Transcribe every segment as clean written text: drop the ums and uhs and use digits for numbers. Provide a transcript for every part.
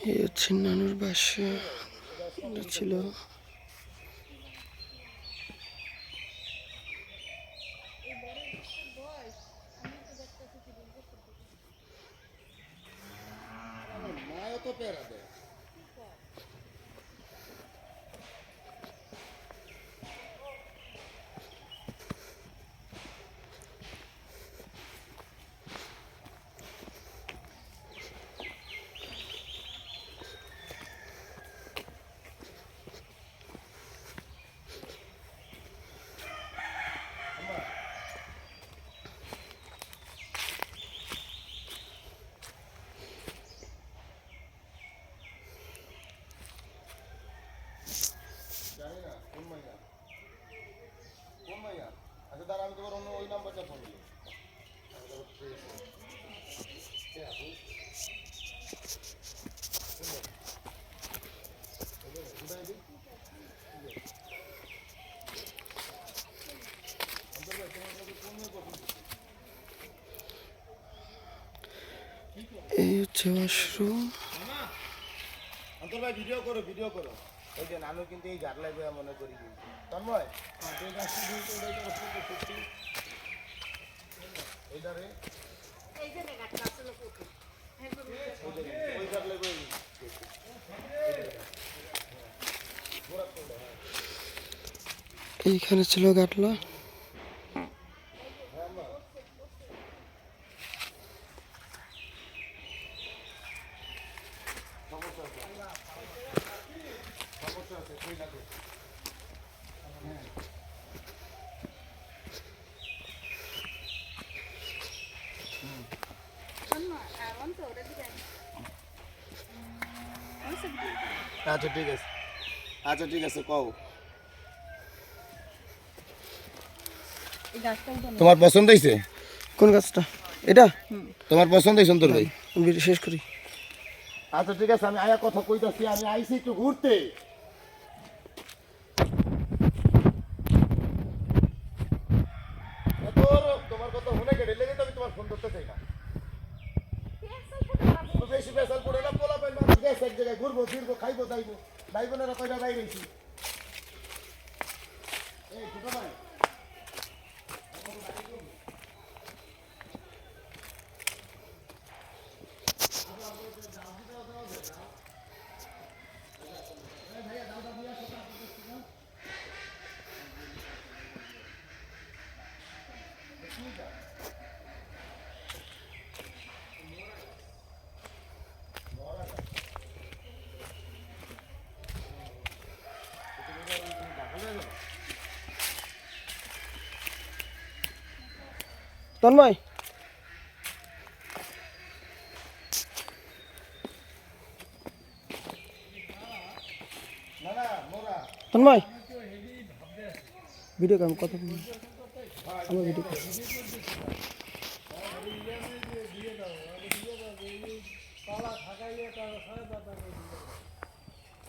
এই হচ্ছে নানুর বাসা ছিল। আচ্ছা দাঁড়া, আমি তোমার অন্য ওই নাম্বারটা ফোন দিই। এই হচ্ছে ওয়াশরুম। অন্তর ভাই ভিডিও করো, ভিডিও করো। ওই যে নানু কিন্তু এই গাড় লাগবে মনে করি তন্ময় এইটারে ওই গাড় লাগবে। এইখানে ছিল গাটলা। আচ্ছা ঠিক আছে, আচ্ছা ঠিক আছে কও। তোমার পছন্দ হয়েছে? কোন গাছটা? এটা তোমার পছন্দ হয়েছে অন্তর ভাই? ভিডিও শেষ করি। আচ্ছা ঠিক আছে, আমি আয়া কথা কইতাছি। আমি আইছি একটু ঘুরতে। তোমার কথা শুনে কেটে লেগে তো আমি তোমার ফোন করতে চাই না। বেশি বেসাল পড়ে না, পোলা পাইল মানুষ গেছে এক জায়গায় ঘুরবো ফিরবো খাইবো যাইবো। ভাই বোনেরা কয়টা বাইরেছি। এই ছোট ভাই তন্ময়, তন্ময় ভিডিও কাম কথা আমার ভিডিও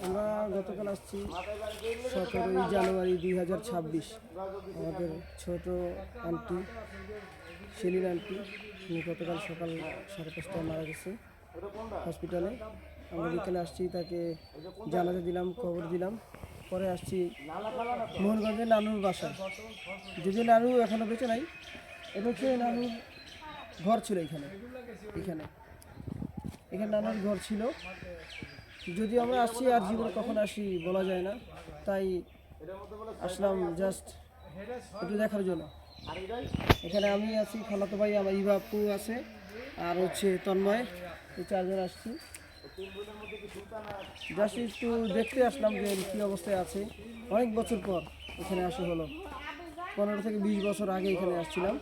আমরা গতকাল আসছি 17 জানুয়ারি 2026। আমাদের ছোট আন্টি সেলিন আন্টি উনি গতকাল সকাল 5:30টায় মারা গেছে হসপিটালে। আমরা বিকেলে আসছি, তাকে জানাজা দিলাম, খবর দিলাম। পরে আসছি মোহনগঞ্জের নানুর বাসায়। যদি নানু এখনও বেঁচে নাই, এটা হচ্ছে নানুর ঘর ছিল এখানে এখানে এখানে নানুর ঘর ছিল। যদি আমরা আসছি, আর জীবনে কখন আসি বলা যায় না, তাই আসলাম জাস্ট একটু দেখার জন্য। এখানে আমি আছি, খালাতো ভাই আমার ইবাপু আছে, আর হচ্ছে তন্ময়, এই চারজন আসছি। জাস্ট একটু দেখতে আসলাম যে কী অবস্থায় আছে। অনেক বছর পর এখানে আসা হলো, 15 থেকে 20 বছর আগে এখানে আসছিলাম।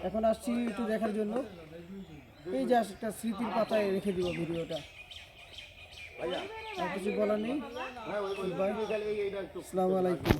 এখন আসছি একটু দেখার জন্য। এই জাস্ট একটা স্মৃতির পাতায় রেখে দিব ভিডিওটা। আর কিছু বলার নেই। আসসালামু আলাইকুম।